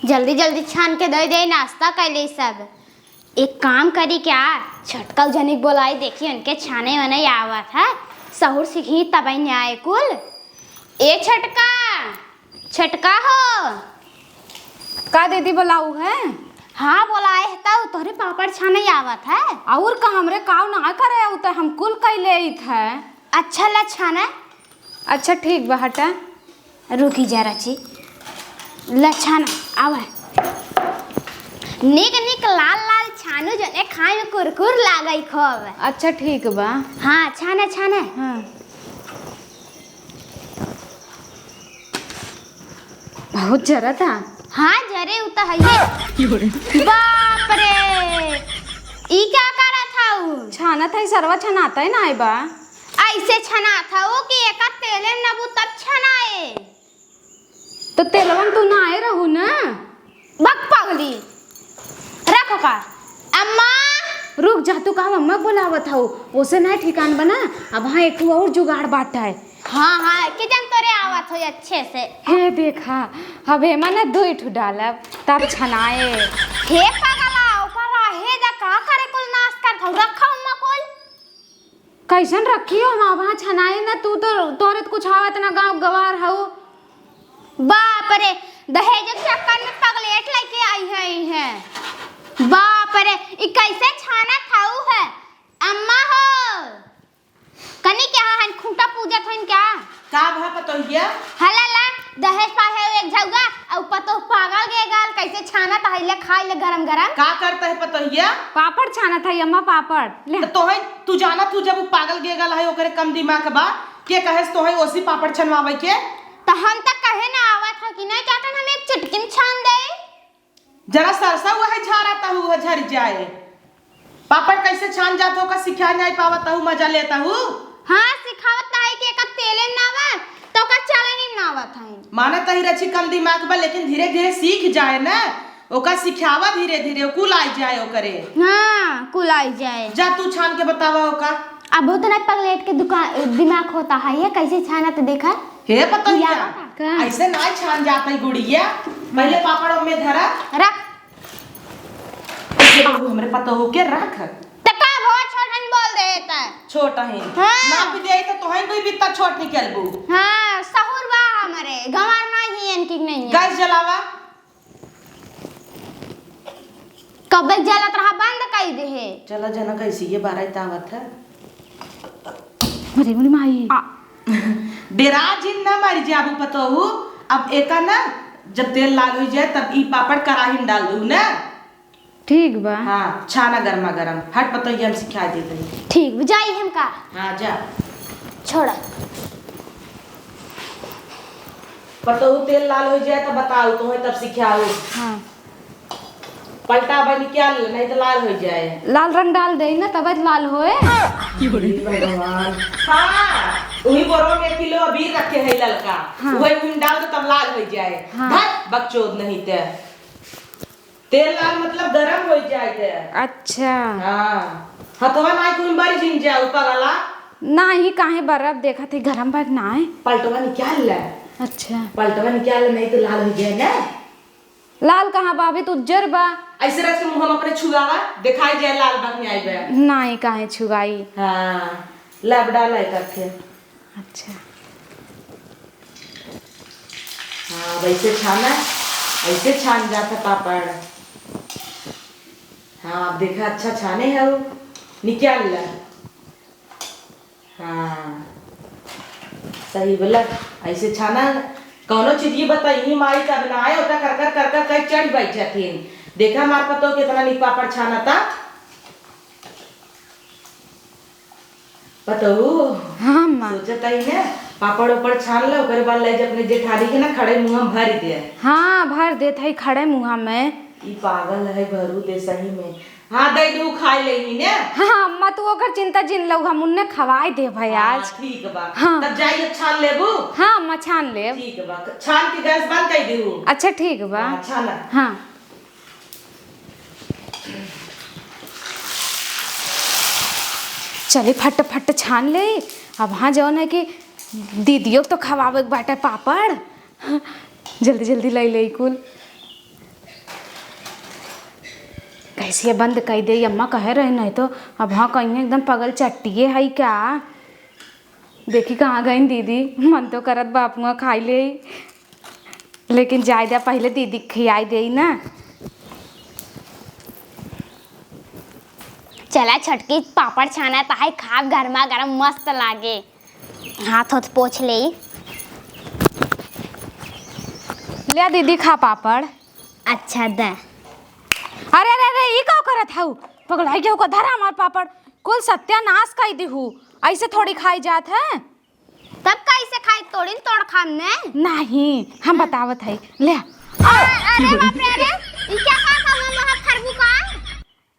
जल्दी जल्दी छान के दे दे, नाश्ता कर ले सब। एक काम करी क्या, छटका जनिक बोलाई, देखी उनके छाने वाने आवत है, सहूर सीखी तब आए कुल। ए छटका, छटका हो का दीदी बुलाऊ है? हाँ बोलाए है, तब तोहरे पापड़ छाने आवत है। और का हमरे काव ना करे उतर हम कुल कैले है। अच्छा ला छाना। अच्छा ठीक बा, हटा रुकी जा रची ला छाना आवा। निक निक लाल लाल छानू जने खाए में कुरकुर लागई खूब। अच्छा ठीक बा। हाँ छाना छाना। हाँ बहुत जरा था। हाँ जरे उता है ये। बाप रे, ई क्या करा था उ? छाना था, सरवा छनाता है ना आई बा। ऐसे छना था वो कि एका तेले नबू तब छनाए। तो तेलवन तू ना आए रहू ना। बक पगली रखो का। अम्मा रुक जा, तू कहा मम्मा बुलावत हूँ, उसे नहीं ठिकान बना। अब हाँ एक और जुगाड़ बाटा है। हाँ हाँ कि जन तोरे आवत हो अच्छे से। हे देखा, अब हेमा ने दो ठू डालब तब छनाए। हे पगला ओकरा हे जा का करे कुल नाश कर थौ रखा उम्मा कुल। कैसन रखी हो हम वहाँ छनाए ना, तू तो तोरे तो कुछ आवत ना, गाँव गवार हो। बाप रे, दहेज के चक्कर में पगलेट लेके आई है। बाप रे, ई कैसे छाना खाऊ है? अम्मा हो कनी क्या हन खूंटा पूजा थन क्या? का भा पतोहिया? हला ला दहेज पाहे एक झौगा और पतो पागल गे गाल कैसे छाना तहिले खाई ले गरम गरम। का करता है पतोहिया? पापड़ छाना था अम्मा, पापड़ ले। तो तोहे तू जाना, तू जब वो पागल गे गल है ओकरे कम दिमाग बा के कहेस तोहे ओसी पापड़ छनवावे के। तो हम तक कहे ना आवा था कि नहीं कहता हम एक चुटकी में छान दे। जरा सरसा हुआ है झाड़ाता हूँ झड़ जाए। पापड़ कैसे छान जाता हो का सिखा नहीं पावता हूँ, मजा लेता हूँ। हाँ सिखावत है कि एक तेले नावा तो का चले नहीं नावत है। माना तही रची कम दिमाग बा, लेकिन धीरे धीरे सीख जाए ना, ओका सिखावा धीरे धीरे कुल आई जाए ओकरे। हाँ कुल आई जाए। जा तू छान के बतावा ओका। अब तो ना पगलेट के दुकान दिमाग होता है ये कैसे छाना तो देखा। हे पतोहिया, का? ऐसे ना छान जाता है गुड़िया। पहले पापड़ में धरा रख हमरे पता हो के रख। तका बहुत छोटन बोल देता है। छोटा है हाँ। ना भी दे तो तोहे कोई बित्ता छोट निकलबू। हाँ सहूर बा हमारे गंवार नहीं है इनकी नहीं है। गैस जलावा। कब जलत रहा बंद कर दे है। चला जना कैसी ये बारह तावत है। अरे मेरी माई डेरा जिन ना मारी जाबू पतो हो। अब एका ना जब तेल लाल हो जाए तब ई पापड़ कढ़ाई में डाल दू ना। ठीक बा। हाँ छाना गरमा गरम हट पतोहिया हम सिखा देते हैं। ठीक जाई हम का। हाँ जा छोड़ा पतो हो तेल लाल हो जाए तो बताओ तो तब सिखाओ। हाँ पलटा बन क्या नहीं तो लाल हो जाए। लाल रंग डाल दे ना तब लाल होए। भगवान हाँ वही बोरो में किलो अबीर रखे है ललका। हाँ। वही उन डाल दो तब लाल हो जाए। हाँ। धत बकचोद नहीं ते तेल लाल मतलब गरम हो जाए ते। अच्छा हाँ हथवा ना कोई बारी जिन जाए ऊपर वाला ना ही काहे बर्फ देखा थे गरम बात ना है। पलटवा निकाल ले। अच्छा पलटवा निकाल ले नहीं तो लाल हो जाए ना। लाल कहाँ बाबे तो उज्जर बा। ऐसे रख के मुंह में अपने छुगावा दिखाई जाए लाल बाग में आई बे। ना ही काहे छुगाई। हाँ लब डाला है करके। अच्छा हाँ वैसे छाना ऐसे छान जाता पापड़। हाँ अब देखा अच्छा छाने है वो निकाल ला। हाँ सही बोला ऐसे छाना कौनो चीज ये बताइए मारी तब ना आए होता कर कर कई चढ़ बैठ जाती। देखा हमारे पतो कितना नी पापड़ छाना था पतो हाँ माँ सोचता ही ना पापड़ ऊपर छान लो ओकरे बाद ले जा अपने जेठानी के ना खड़े मुंह में भर दे। हाँ भर देत है खड़े मुँहा में। ई पागल है भरू दे सही में। हाँ दे दू खाई लेनी ने। हाँ अम्मा तू ओकर चिंता जिन लोग हम उन्ने खवाई दे भाई आज। हाँ, ठीक बा। हाँ। तब जाइए छान लेबू। हाँ अम्मा छान ले। ठीक बा छान के गैस बंद कर दू। अच्छा ठीक बा। हाँ, छाना हाँ चले फट फट छान ले। अब हाँ जाओ ना कि दीदियों तो खवावे बाटे पापड़। जल्दी जल्दी ले ले कुल। गैसिया बंद कर दे, अम्मा कहे रहे नहीं तो अब हाँ कहीं एकदम पगल चट्टिए है क्या। देखी कहाँ गई दीदी, मन तो करत बापुआ खाई ले, लेकिन जायदा पहले दीदी खियाई दे ना। चला छटकी पापड़ छाना तो है, खा गर्मा गर्म मस्त लागे। हाथ हाथ पोछ ले। ले दीदी खा पापड़। अच्छा दे। अरे अरे अरे ये का करत हूँ, पगलाई के को धरा हमार पापड़, कुल सत्यानाश कर दी हूँ, ऐसे थोड़ी खाई जात है। तब कैसे खाई, तोड़ी तोड़ खाम ने? नहीं हम बतावत है, ले। अरे बाप रे, अरे ये क्या खा खा मम्मा खरबू का?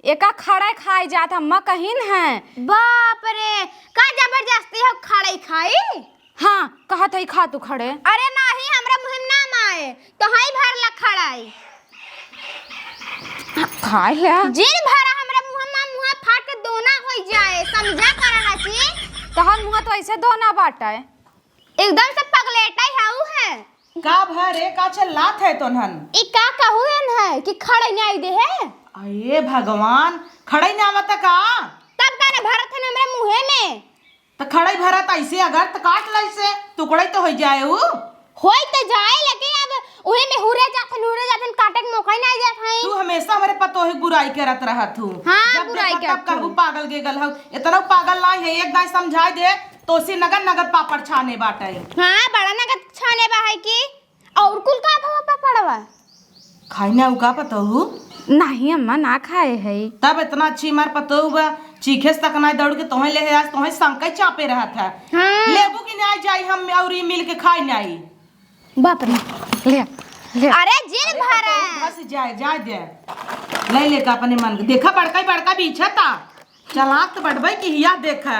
एका खड़े खाई जात अम्मा कहीन है। बाप रे, का जबरदस्ती है खड़े खाई? हाँ कहत है खा तू खड़े। अरे नहीं, हमरा मुहिम ना माए तो हाई भर ला खड़ाई। खाए ले जिन भरा हमरा मुहा फाट के दोना हो जाए, समझा करना ची। तहर मुँह तो ऐसे दो ना बाटा है, एकदम से पगलेटा ही हाउ है। का भरे का चलात है तोहन? ई का कहून है कि खड़े नहीं आई दे है? अये भगवान, खड़ई ना आवत का? तब का ने भरत है हमरे मुहे में। तो खड़ई भरत ऐसे अगर तो काट लाई से टुकड़ई तो हो जाए ऊ। होई तो जाए, लेकिन अब उहे में हुरे जाथन काटे के मौका ही नहीं जात है। तू हमेशा हमरे पतो है बुराई करत रहत हूँ। हाँ, जब बुराई देखा तब करत हूँ। कहू पागल गेगल हूँ, इतना पागल नहीं है, एक दाई समझाई दे तो सी नगद नगद पापड़ छाने बाटे। हाँ, बड़ा नगद छाने बा है की और कुल का भाव पापड़वा खाई ना का पतो हूँ? नहीं अम्मा ना खाए है। तब इतना अच्छी मार पतो हुआ, चीखे तक ना दौड़ के तोहे ले आज तोहे संकई चापे रहा था। हाँ। लेबू की नहीं जाई हम और ये मिल के खाई नहीं। बाप रे, ले ले। अरे जिन भरा बस जाए दे, ले ले का अपने मन देखा बड़का बड़का बीछा था, चलाक तो बढ़बई की हिया देखा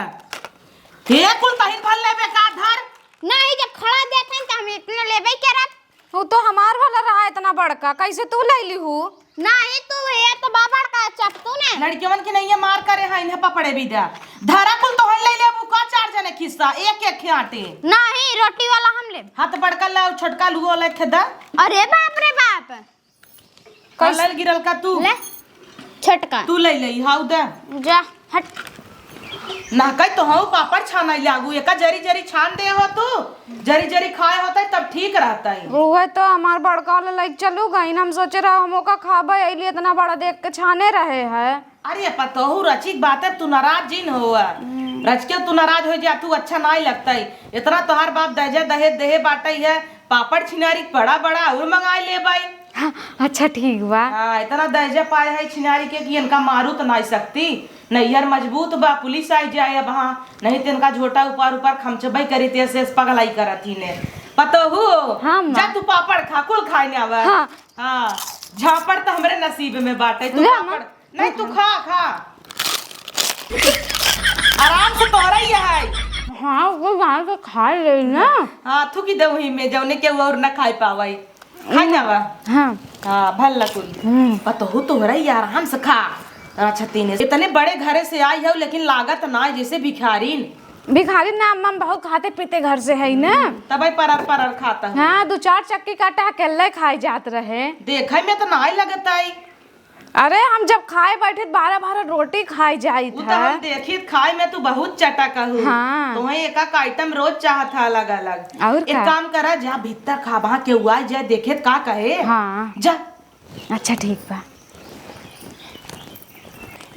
हे कुल तहिन भल लेबे का धर। नहीं, जब खड़ा देखन त हम इतना लेबे करब। वो तो हमार वाला रहा इतना बड़का, कैसे तू ले ली हूँ? नहीं तू है तो बाबड़ का चपतू ने। लड़कियों की नहीं है मार करे है इन्हें पपड़े भी दा धरा कुल तो ले लेबू का चार जने खिस्सा एक एक खियाटे। नहीं, रोटी वाला हम लेब। हाथ बड़का ला छोटका लुओ ले खेदा। अरे बाप रे बाप, कल गिरल का तू ले छटका तू ले ले हाउ दे जा हट। ना कई तो हूँ पापड़ छाना लागू एका जरी जरी छान दे हो तू, जरी जरी खाए होता है तब ठीक रहता है। वो तो हमार बड़का वाला लाइक चलू गई, हम सोचे रहा हम का खाबे अइली इतना बड़ा देख के छाने रहे है। अरे पतो हूँ रचिक बात है, तू नाराज जिन हुआ रच के तू नाराज हो जा, तू अच्छा नहीं लगता है। इतना तोहार बाप दहेज दहेज देहे बाटे है, पापड़ छिनारी बड़ा बड़ा और मंगाई ले भाई। हाँ, अच्छा ठीक बा। हाँ इतना दहेज पाए है छिनारी के कि इनका मारू तो नहीं सकती, नैहर मजबूत बा, पुलिस आई जाए अब हाँ, नहीं तो इनका झोटा ऊपर ऊपर खमचबई करी थे से पगलाई करती ने पतो हो। हाँ, जा तू पापड़ खा कुल खाए ना आवा। हाँ। हाँ झापड़ तो हमरे नसीब में बाटे, तू पापड़ नहीं तू खा खा आराम से तोरा ही है। हाँ वो वहाँ से खा ले ना। हाँ थू की दवही में जौने के और न खाई पावाई खाई ना बा। हाँ हाँ भल कुल पतो हो तोरा ही आराम से खा। अच्छा तीन इतने बड़े घरे से आई हो लेकिन लागत ना जैसे भिखारीन। भिखारी ना अम्मा बहुत खाते पीते घर से है ना, तब परर परर खाता हूँ। हाँ 2-4 चक्की काटा अकेले खाई जात रहे। देखे में तो नहीं लगता है। अरे हम जब खाए बैठे 12-12 रोटी खाई जाई वो तो था। हम देखी खाए में तू बहुत चटक हूँ। हाँ। तुम्हें एक आइटम रोज चाहत था अलग अलग। और एक का? काम करा जा भीतर खा वहाँ के हुआ जाए देखे का कहे। हाँ जा अच्छा ठीक बा।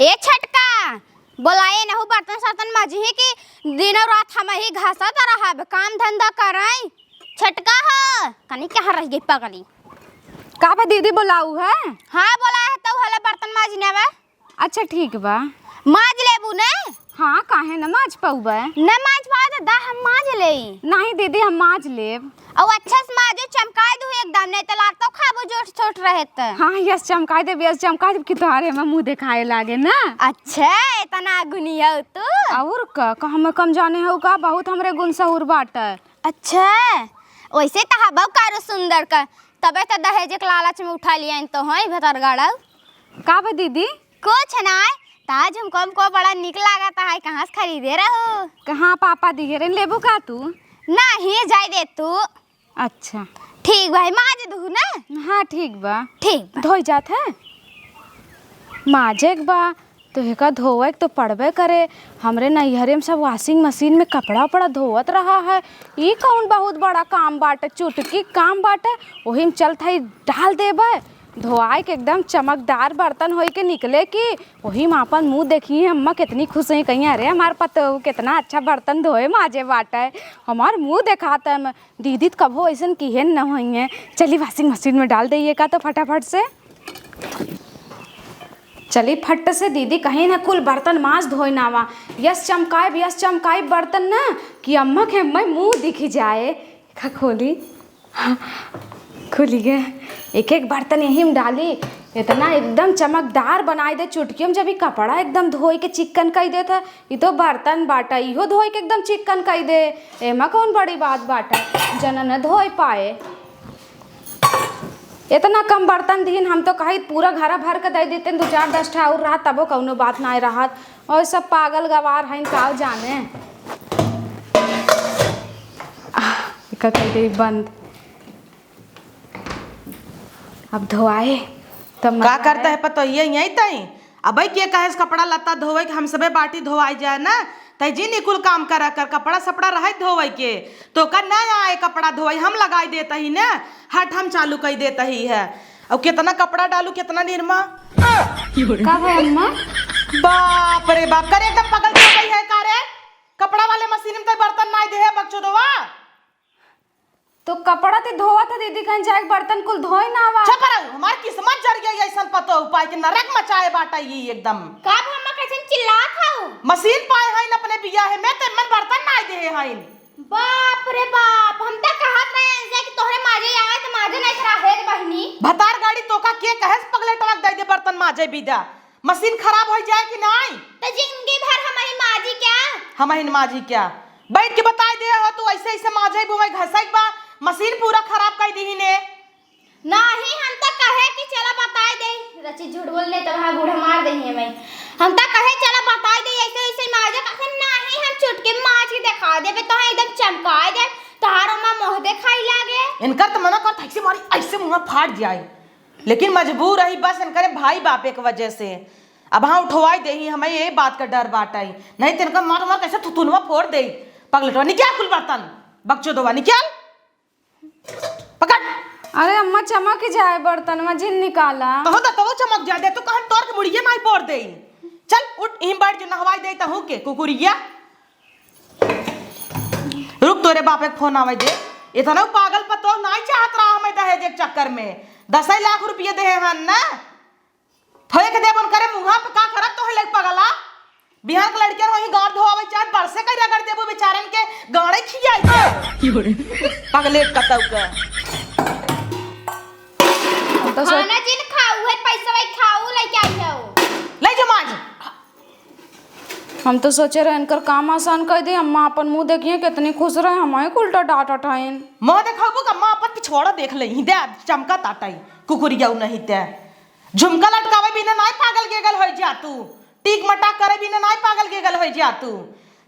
ए छटका बोलाए न हो बर्तन सर्तन मजी की दिनों रात हम ही घासत रहब, काम धंधा करई। छटका है कनी क्या रह गई पगली। का बा दीदी बुलाऊ है? हाँ बोला है तो हला बर्तन माज नेबे। अच्छा ठीक बा। माज लेबू ने? हाँ काहे न माज पाऊबा? न माज पाओ दा हम माज लेई। नहीं दीदी हम माज लेब। और अच्छा से माजो, चमकाए दू एकदम, नहीं तो लागतो खाबो जोट छोट रहे त। हाँ यस चमकाई दे, यस चमकाई दे कि तोहरे में मुंह दिखाए लागे ना। अच्छा इतना गुनी हो तू? और का हम कम जाने हो का, बहुत हमरे गुण सहूर बाटे। अच्छा वैसे तो हबो कारो सुंदर का, तबे तो दहेज के लालच में उठा लिया तो है भतर गाड़ा। का बा दीदी? कुछ नहीं, ताज हमको बड़ा निक लागता है, कहाँ से खरीदे रहो? कहाँ पापा दिखे रे, लेबू का तू? नहीं जाए दे तू। अच्छा ठीक भाई माज दू ना। हाँ ठीक बा। ठीक बा। धोई जात है। माजे के बा तो हेका धोवे के तो पड़बे करे। हमरे नैहरे में सब वॉशिंग मशीन में कपड़ा उपड़ा धोवत रहा है। ई कौन बहुत बड़ा काम बाटे, चुटकी काम बाटे, वही में चलत है डाल देबे धोआई के एकदम चमकदार बर्तन होई के निकले कि वही में अपन मुँह देखी अम्मा कितनी खुश हुई, कहीं अरे हमार पतो कितना अच्छा बर्तन धोए माजे बाटे, हमार मुँह देखाता है। दीदी तो कभो ऐसा किहन न हुई है। चलिए वॉशिंग मशीन में डाल दइए का तो फटाफट से। चली फट से दीदी कहीं ना कुल बर्तन मांस धोई नावा, यस चमकाए बर्तन ना कि अम्मा के अम्मा मुँह दिख जाए। खा खोली, हाँ, खुली गए। एक एक बर्तन यही में डाली, इतना एकदम चमकदार बनाई दे चुटकियों में। जब ये कपड़ा एकदम धोई के चिकन कई दे था, ये तो बर्तन बाटा इहो धोई के एकदम चिकन कई दे। एमा कौन बड़ी बात बाटा, जना न धोई पाए। इतना कम बर्तन दीन, हम तो कहीं पूरा घरा भर के दे देते 2-4-10 ठा और रहा तबो कौनो बात ना रहत। और सब पागल गवार हैं का जाने। कर दे बंद, अब धोआए तब का करता है पता ये यही तई अब के कहे कपड़ा लत्ता धोवे के हम सबे बाटी धोवाई जाए ना, तई जी निकुल काम करा कर कपड़ा सपड़ा रहे धोवे के तो का ना आए कपड़ा धोवाई हम लगाई देता ही ना, हट हम चालू कर देता ही है। और कितना कपड़ा डालू कितना निरमा का है अम्मा। बाप रे बाप करे एकदम पगल हो गई है का रे, कपड़ा वाले मशीन में तो बर्तन ना दे है बच्चों दोवा। तो कपड़ा ते धोवा था दीदी, कहीं जाके बर्तन कुल धोए ना आवा। अच्छा पर हमार किस्मत जर गई ऐसा पतो उपाय के नरक मचाए बाटा ये एकदम। का हम कैसे चिल्लात हूं, मशीन पाए हैं अपने बिया है मैं ते मन बर्तन ना दे है। बाप रे बाप, हम तो कहत रहे हैं कि तोहरे माजे आवे तो माजे नहीं खरा है बहिनी। भतार गाड़ी तो का के कहे पगले टलक दे दे बर्तन माजे बिदा, मशीन खराब हो जाए कि नहीं। तो जिंदगी भर हमारी माजी क्या, हमारी माजी क्या बैठ के बताई दे हो तू ऐसे ऐसे माजे बुआई घसाई बा मशीन पूरा खराब कर दी ने। नहीं हम तो कहे कि चला बताई दे, रची झूठ बोलने तो वहां बूढ़ा मार दे है मैं। हम तो कहे चला बताई दे ऐसे ऐसे माजे का नहीं, हम चुटकी माज के दिखा देबे तो एकदम चमकाए दे तारो में मोह देखाई लागे। इनकर तो मना कर ऐसे मारी ऐसे मुंह फाड़ जाए, लेकिन मजबूर रही बस इनकरे भाई बापे की वजह से। अब हाँ उठवाई दे ही हमें ये बात का डर बाटाई, नहीं तो इनका मार मार कैसे थुथुनवा फोड़ दे। पगलटवा निकाल कुल बर्तन बक्चो दोवा निकाल पकड़। अरे अम्मा चमक जाए बर्तन में जिन निकाला तो चमक जा दे तो कहन तोर के मुड़िए नहीं पोड़ दे। चल उठ इम बैठ जो नहवाई दे हूं के कुकुरिया। रुक तोरे बाप के फोन आवे दे, इतना पागल पतो नहीं चाहत रहा हमें दहेज एक चक्कर में 10 लाख रुपये दे हन ना थोड़े के देबन करे मुंहा पे का करत तो है पगला। बिहार के लड़के वही गांव धोवे चार बरसे कई रगड़ देबो बेचारन के गाड़े खियाई पगले कतौ के। तो खाना जिन खाऊ है पैसा भाई खाऊ लेके आई हो ले जो माज। हम तो सोचे रहे इनकर काम आसान कर दी। अम्मा अपन मुंह देखिए कितनी खुश रहे, हमारे उल्टा डांट हटाइन। मुंह देखाबो अम्मा अपन पिछवाड़ा देख लही दे चमका ताटाई कुकुरिया नहीं ते झुमका लटकावे बिना नहीं पागल गेगल हो जा तू, टीक मटाक करे बिना नहीं पागल गेगल हो जा तू।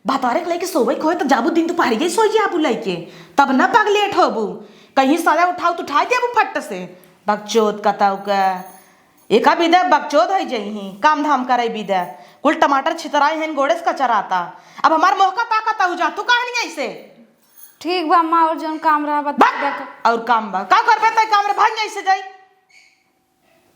बतारे के लेके सोवे खोए तो जाबू दिन तू पारी गई सोई जाबू लेके तब ना पगलेट होबू कहीं साला उठाऊ तो उठाई देबू फट से। बकचोद कताऊ का एका बिदा बकचोद है जही काम धाम करे बिदा कुल टमाटर छितराए हैं गोड़ेस का चराता। अब हमार मोह का ताकत हो जा तू कहानी ऐसे। ठीक बा अम्मा और जोन काम रहा बता दे। और काम बा का करबे त काम रे भाग ऐसे जाई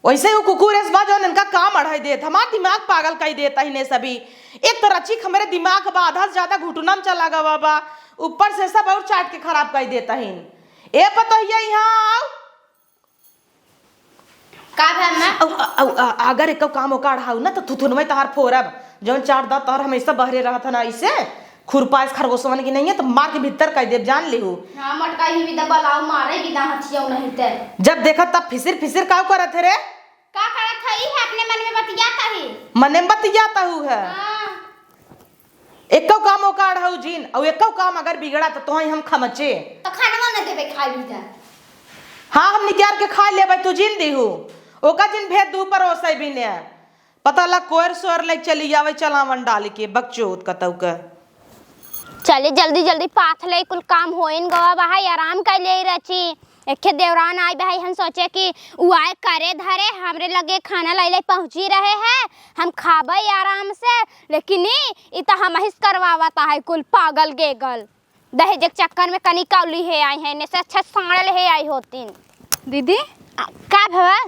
वैसे वो कुकुरेस बा जो इनका काम अढ़ाई देत हमार दिमाग पागल कर देता ही ने सभी। एक तो रची हमारे दिमाग बा आधा से ज्यादा घुटना में चला गवा बा ऊपर से सब और चाट के खराब कर देता ही। ए पतो है यहाँ का भैया अगर एक काम ओका अढ़ाऊ ना तो थुथुन में तहार फोरब जौन चार दा तोर हमेशा बहरे रहा था ना ऐसे खुरपास खरगोशवन की नहीं है तो मार के भीतर कर दे जान लिहू। हां मटका ही भी दबलाऊ मारे भी दा हथियाऊ नहीं ते जब देखा तब फिसिर फिसिर का करत है रे का करत है है अपने मन में बतियाता है मन में बतियाता हूँ है। हां एको काम ओका अढ़ाऊ जीन और एको काम अगर बिगड़ा तो तोही हम खमचे तो खाना न देबे खाई भी दा। हाँ हम निकाल के खा लेबै तू जिन दीहू ओका जिन भेद दू पर ओसै भी ने पता लग कोर सोर ले चली आवे चलावन डाल के बकचोद कतौ के। चले जल्दी जल्दी पाथ ले कुल काम होइन गवा भाई आराम कर ले रची एक खे देवरान आई भाई, हम सोचे कि उ आए करे धरे हमरे लगे खाना लाई पहुंची रहे हैं, हम खाबे आराम से, लेकिन ई तो हम हिस करवावता है कुल पागल गेगल। दहेज के चक्कर में कनी कौली है आई है, ने से अच्छा साड़ल है आई होतीन। दीदी का भवा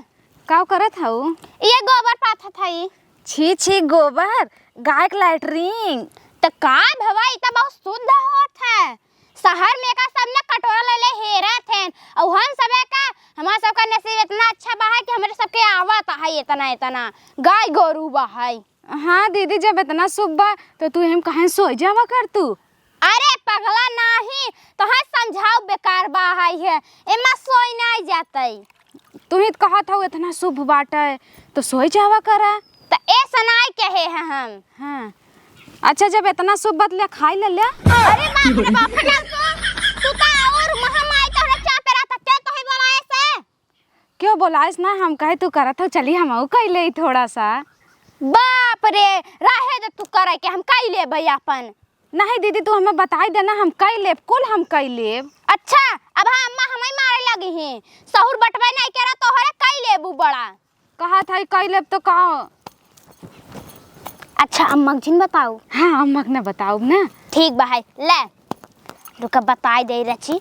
का करत हऊ? ये गोबर पाथा था। छी छी गोबर गाय के लैट्रिन तो का भवा ई तो बहुत शुद्ध होत है। शहर में का सबने कटोरा ले ले हेरा थे, और हम सबे का हमारा सबका नसीब इतना अच्छा बा है कि हमरे सबके आवत है इतना इतना गाय गोरू बा है। हाँ दीदी, जब इतना शुभ बा तो तू हम कहीं सो जावा कर तू। अरे पगला नाही तो है समझाओ बेकार बा है एमा सोई नहीं जाते। तू ही कहत हऊ इतना शुभ बाटे तो सोई जावा करा। तो ए सनाई कहे हैं हम। हाँ अच्छा, जब इतना शुभ बतले खाई ले ले। अरे बाप रे बाप हटा तू तो और महामाई तो चा पे रहता चल तो ही बोलाए से। क्यों बोलाइस ना, हम कहे तू करत हऊ चली हम कई ले थोड़ा सा। बाप रे रहे दे तू करे के हम कई ले भई अपन। नहीं दीदी तू हमें बताई देना, हम कई लेब कुल हम कई लेब। अच्छा अब अम्मा हमें मारे लगी हैं, सहूर बटवे नहीं करा तो हरे कई लेबू बड़ा कहा था कई लेब तो कहो। अच्छा अम्मा जिन बताओ। हाँ अम्मा ने बताओ ना। ठीक बा है ले रुका बताई दे रची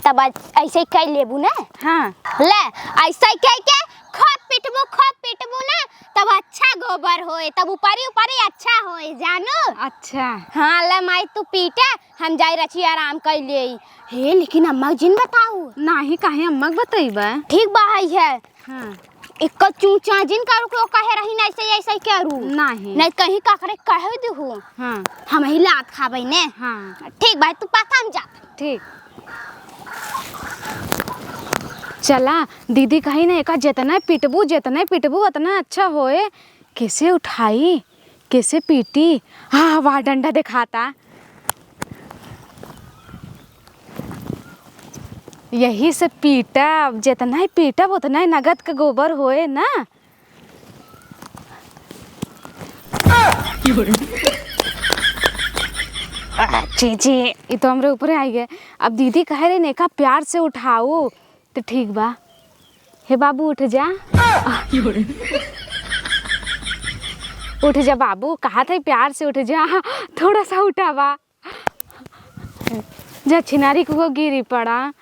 तब ऐसे ही कई लेबू ना। हाँ ले ऐसे ही कह के खूब पिटबू ना तब अच्छा गोबर होए, तब ऊपरी ऊपरी अच्छा होए जानो। अच्छा हाँ ले माई तू पीटे हम जाई रची आराम कर ले। हे लेकिन अम्मा जिन बताऊ। नहीं काहे अम्मा बताइबा। ठीक बा है। हाँ एक चूचा जिन करू को कहे रही ना ऐसे ऐसे करू नहीं कहीं काकरे कहे देहू। हाँ हम ही लात खाबे ने। हाँ ठीक भाई तू पता हम जा। ठीक चला दीदी कही ना, एक जितना पिटबू उतना अच्छा होए। कैसे उठाई कैसे पीटी, हाँ वाह डंडा दिखाता। यही से पीटा, जितना ही पीटब उतना ही नगद का गोबर होए ना। जी ये तो हमरे ऊपर आई गए। अब दीदी कहे रही नेका प्यार से उठाओ तो ठीक बा। हे बाबू उठ जा। उठ जा बाबू, कहा था प्यार से उठ जा, थोड़ा सा उठावा। जा छिनारी को गिरी पड़ा।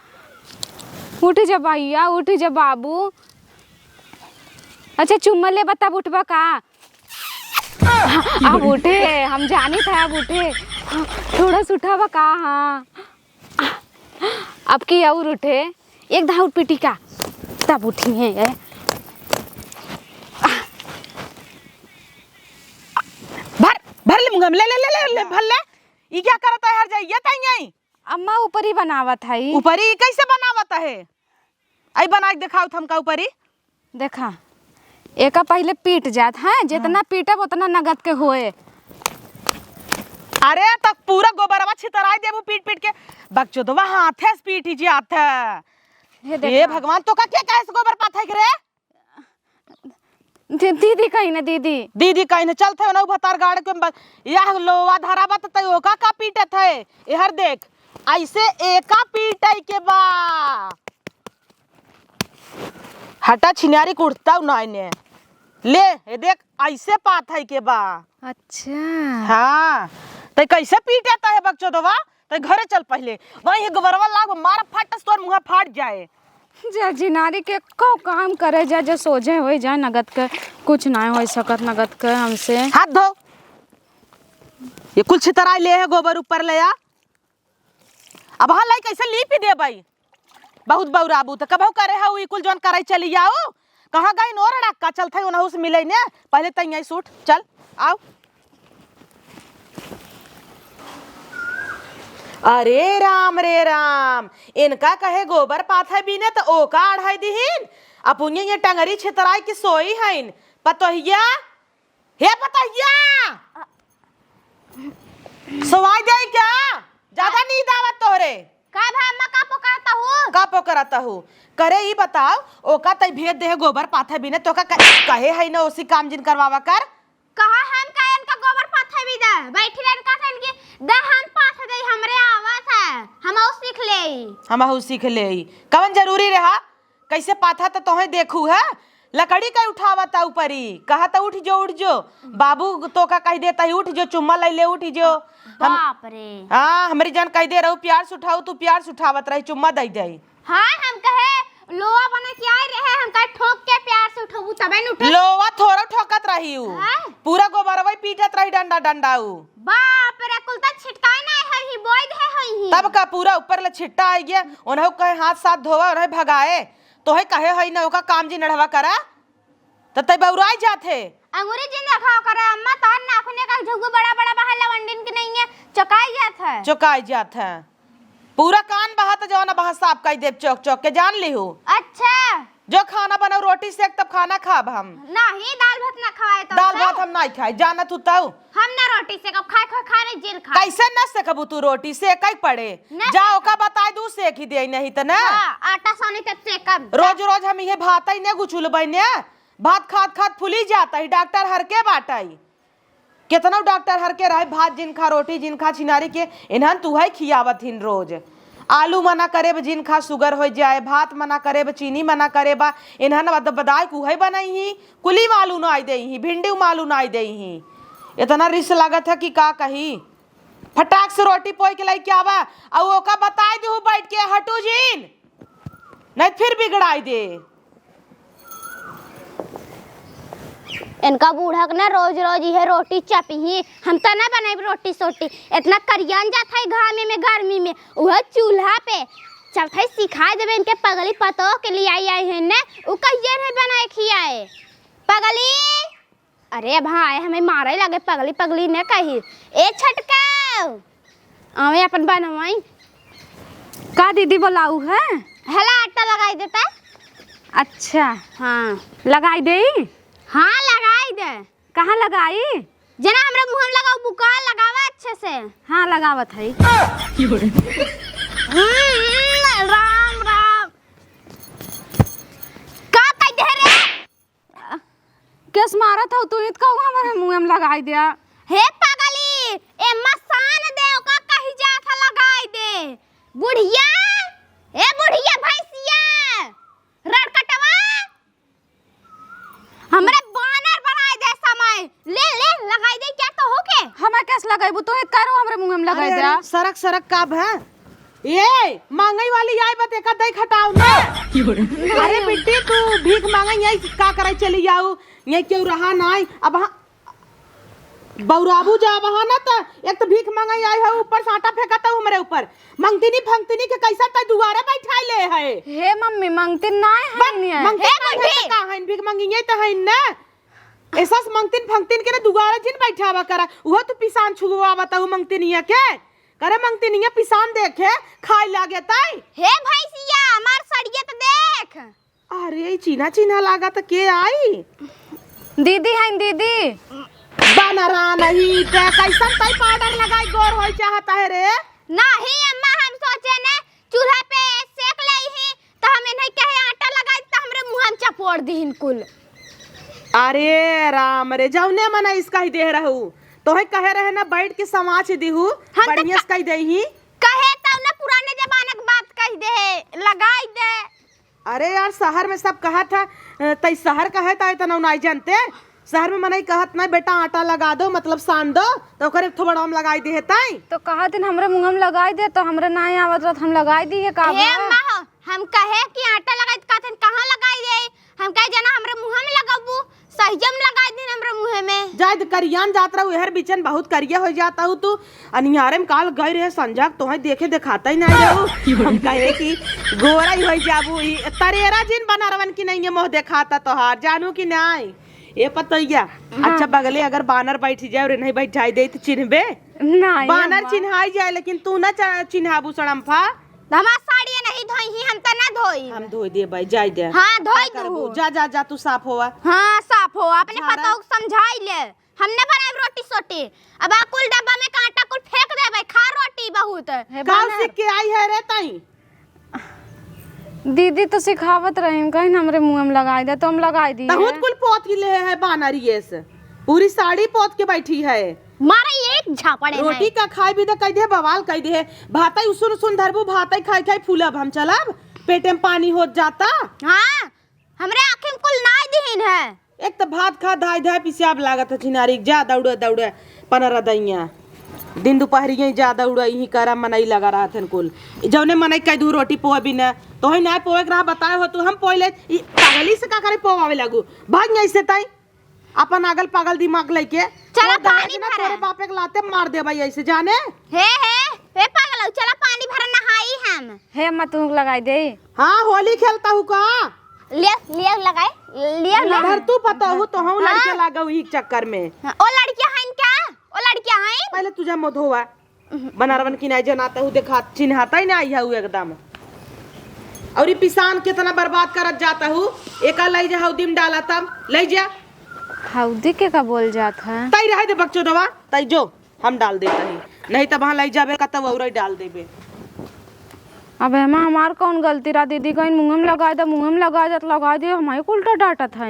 उठ जा भैया, उठ जा बाबू। अच्छा चुम्मा ले बता उठबा का। अब उठे, हम जाने था अब उठे, थोड़ा सा उठावा का। हाँ अब की और उठे, एक धाउर पीटी का तब उठी है। भर भर ले मुंगम ले ले ले ले, ले भर ले। ई क्या करता है हर जाइए ताई। अम्मा ऊपर ही बनावत है। ऊपर ही कैसे बनावत है? आई बना के दिखाओ हमका ऊपर ही। देखा एक पहले पीट जात है, जितना पीटब उतना नगद के होए। अरे तक पूरा गोबरवा छितराई देबू पीट पीट के। बकचोदवा हाथे से पीटी जी हाथ हे भगवान तो का क्या कैसे गोबर पाथे रे। दीदी कही ना, दीदी कहीं न चलते ना भतार गाड़ के यह लोवा धरा बत तय ओका का पीटत है। एहर देख ऐसे एका पीटई के बा। हटा छिनारी कुड़ता ने ले ए देख ऐसे पाथई के बा। अच्छा हाँ तय कैसे पीटता है बकचोदवा। तय घरे चल पहले, वही गोबरवा लाग मार फटस तोर मुंह फाट जाए। जा जिनारी के को काम करे जा, जो सोझे हो जा नगद के कुछ ना हो सकत नगद के हमसे। हाथ धो, ये कुल छितराई ले है गोबर ऊपर ले आ। अब हाँ लाई कैसे लीप दे भाई। बहुत बौराबू तो कबहू करे है ई कुल जोन करे चली जाओ। कहाँ गई नोर डक्का चलते उनहु से मिले ने पहले तैयाई सूट चल आओ। अरे राम रे राम, इनका कहे गोबर पाथा बीने तो ओका अढ़ाई दीहिन। अपुन ये टंगरी छितराई की सोई हइन पतोहिया। हे पतोहिया सोवाई दे क्या? ज्यादा नींद आवत तोहरे का भा अम्मा का पुकारता हूँ। का पोकराता हूँ करे ही बताओ। ओका तई भेद दे गोबर पाथा बीने तो का कहे है ना उसी काम जिन करवावा कर। कहा हम कायन का गोबर पाथे भी दा बैठी रहन का थन के दा हम पाथे दे हमरे आवत है हम और सीख ले। हम सीख ले कवन जरूरी रहा कैसे पाथा तो तोहे देखू है लकड़ी का उठावता ऊपरी कहा तो उठ जो बाबू तो का कह देता ही उठ जो चुम्मा ले ले उठ जो बाप रे। हाँ हमारी जान कह दे रहू प्यार से उठाऊ तू प्यार से उठावत रही चुम्मा दे दे। हाँ हम कहे लोहा बना के आए रहे हम कहे ठोक के प्यार से उठाऊ तबे न उठे। लोहा थोड़ा ठोकत रही हाँ? पूरा गोबरवा पीटत रही डंडा डंडाऊ। बाप रे कुल त छिटकाए ना है ही बोई दे है ही। तब का पूरा ऊपर ले छिट्टा आ गया उन्हें कहे हाथ साथ धोवा उन्हें भगाए तो है कहे है ना ओका काम जी नढ़वा करा तो तय बौराई जाते अंगूरी जिन रखा करे अम्मा तार नाखूने का झुग्गू बड़ा बड़ा बाहर लवंडिन के नहीं है चकाई जात है। चुकाई जात है पूरा कान बहात जो ना बहा साफ कई देव चौक चौक के जान ली हूँ। अच्छा जो खाना बनाओ रोटी सेक तब खाना खाब हम नहीं दाल भात ना खवाए तो दाल भात हम नहीं खाए जाना तू ताऊ हम ना रोटी से कब खाए नहीं जिल खा। कैसे न सकबू तू रोटी सेक ही पड़े जाओ का बताए दू सेक ही दे नहीं तो ना आटा सानी तक से कब रोज रोज हम ये भात ही ने गुचुल बने भात खात खात फुली जाता है डॉक्टर हर के बाटाई कितना डॉक्टर हर के रहे भात जिन खा रोटी जिन खा छिनारी के इन्हन तू है खियावत हिन रोज आलू मना करे जिन खा शुगर हो जाए भात मना करे चीनी मना करे बा इन्हन बदाई कुहे बनाई ही कुली मालू न आई दे ही भिंडी मालू न आई दे ही इतना रिस लागत है कि का कही फटाक से रोटी पोई के लाई क्या बा और ओका बताई दू बैठ के हटू जीन नहीं फिर बिगड़ाई दे। इनका बूढ़ा ना रोज रोज ये रोटी चापी ही हम तो ना बनाई रोटी सोटी इतना करियन जाता है घामे में गर्मी में वह चूल्हा पे चलता सिखाए देवे इनके पगली पतो के लिए आई है ने उ कहिए नहीं बनाए खियाए पगली। अरे अब हाँ हमें मारे लगे पगली पगली ने कही ए छटका आवे अपन बनवाई का दीदी बोलाऊ है। हला आटा लगाई देता। अच्छा हाँ लगाई दे। हाँ लगाई दे। कहाँ लगाई जना हमरा मुंह में लगाओ बुका लगावा अच्छे से। हाँ लगावत है। राम राम का कह दे रे केस मारा था तू इत कहूँ हमारे मुंह में लगाई दिया। हे पगली ए मसान दे का कही जा था लगाई दे बुढ़िया ए बुढ़िया भैंसिया रड़कटवा हमरे बानर बनाई दे समय ले ले लगाई दे क्या तो हो के हमें कैसे लगाई तू इत करो हमरे मुंह में लगाई दिया। सरक सरक काब है ये मांगई वाली आई बते का दई खटाऊ ना अरे बिट्टी तू भीख मांगई आई का करे चली जाऊ ये क्यों रहा नाई अब बौराबू जा वहां ना तो एक तो भीख मांगई आई है ऊपर साटा फेंकता हूं हमरे ऊपर मंगतिनी फंगतिनी के कैसा तय दुआरे बैठाई ले है। हे मम्मी मंगतिन नाय है नहीं मंगतिन का है भीख मांगी तो है ना ऐसा मंगतिन फंगतिन के ना दुआरे जिन बैठावा करा वो तो पिसान छुगवा बताऊ मंगतिनिया के करे मंगतिनिया पिसान देखे खाई लागे तई। हे भैंसिया हमार सड़िया तो देख। अरे चीना चीना लागा तो के आई दीदी है दीदी बनरा नहीं ते कैसन तई पाउडर लगाई गोर होई चाहता है रे। नहीं अम्मा हम सोचे ने चूल्हा पे सेक लई ही तो हमें नहीं कहे आटा लगाई तो हमरे मुंह में चपोड़ दीन कुल। अरे राम रे जौने मना इसका ही दे रहू तो है कहे रहे ना बैठ के समाज दिहू बढ़िया से कह देही कहे तब ना पुराने जमाने की बात कह दे लगाई दे। अरे यार शहर में सब कहा था तई शहर कहे ता इतना नहीं जानते शहर में मनाई कहत ना बेटा आटा लगा दो मतलब सान दो तो करे थोड़ा हम लगाई दे ताई तो कहा दिन हमरे मुंह में लगाई दे तो हमरे ना आवत रहा हम लगाई दी है का हे मां हम कहे कि आटा लगाई कहतन कहां लगाई दे हम कहे जना हमरे मुंह में लगाबू सहीजम लगाई दिन हमरे मुंह में जाय करियान जात रहू हर बिचन बहुत करिया हो जाता हूँ तू अनियारे में काल गई रहे संजा तो है देखे दिखाता ही नहीं रहू हम कहे कि गोरा ही हो जाबू तरेरा जिन बनारवन की नहीं है मोह दिखाता तोहार जानू कि नहीं ये पता ही गया। अच्छा बगले अगर बानर बैठ जाए और नहीं बैठाई दे तो चिन्हबे नहीं बानर चिन्हाई जाए लेकिन तू ना चिन्हाबू सड़म्फा हमार साड़ी नहीं धोई ही हम त ना धोई हम धोई दे भाई जाय दे। हां धोई दू जा जा जा तू साफ होवा। हां साफ हो अपने पता समझाई ले हमने बनाई रोटी सोटी अब कुल डब्बा में कांटा कुल फेंक दे भाई खा रोटी बहुत गांव से के आई है रे ताई दीदी तो सिखावत रही कहीं हमरे मुंह में लगाई दे तो हम लगाई दी बहुत कुल पोत के ले है बानरिए से पूरी साड़ी पोत के बैठी है मारा एक झापड़े रोटी का खाई भी तो कह दे बवाल कह दे भात उसन उसन धरबू भात खाई खाई फूलब हम चलब पेटे में पानी हो जाता। हाँ हमरे आँखें में कुल नाई दीन है। एक तो भात खा धाय धाय पिसाब लागत है छिनारी जा दौड़े दौड़े पनर दैया दिन दोपहरिया जा दौड़े यही करा मनई लगा रहा थे कुल जौने मनई कह दू रोटी पोए भी न तो ही ना पोए रहा बताए हो तू हम पोले पागली से का करे पोवावे लागू भाग ऐसे तई अपन अगल पागल दिमाग लेके चला पानी भरा तेरे बापे के लाते मार दे भाई ऐसे जाने हे पागल चला पानी भरा नहाई हम। हे अम्मा तू लगाई दे। हाँ होली खेलता हूँ का लिया लगाए लिया घर तू पता हो तो हम लड़के लागो ही चक्कर में ओ लड़कियां हैं क्या ओ लड़कियां हैं पहले तुझा मत होवा बनारवन की नहीं जनाता हूँ देखा चिन्हाता ही नहीं है एकदम और ये पिसान कितना बर्बाद करत जाता हूँ एक ले जा हौदी डाला तब ले जा हौदी के का बोल जात है तई रहे दे बच्चों दवा तई जो हम डाल देते ही नहीं तब वहाँ ले जाबे का तब और डाल देबे। अब एमा हमार कौन गलती रहा दीदी कहीं मुँह में लगा दे मुँह में लगा दे हमारे को उल्टा डांटा था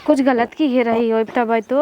कुछ गलत की ही रही हो तब तो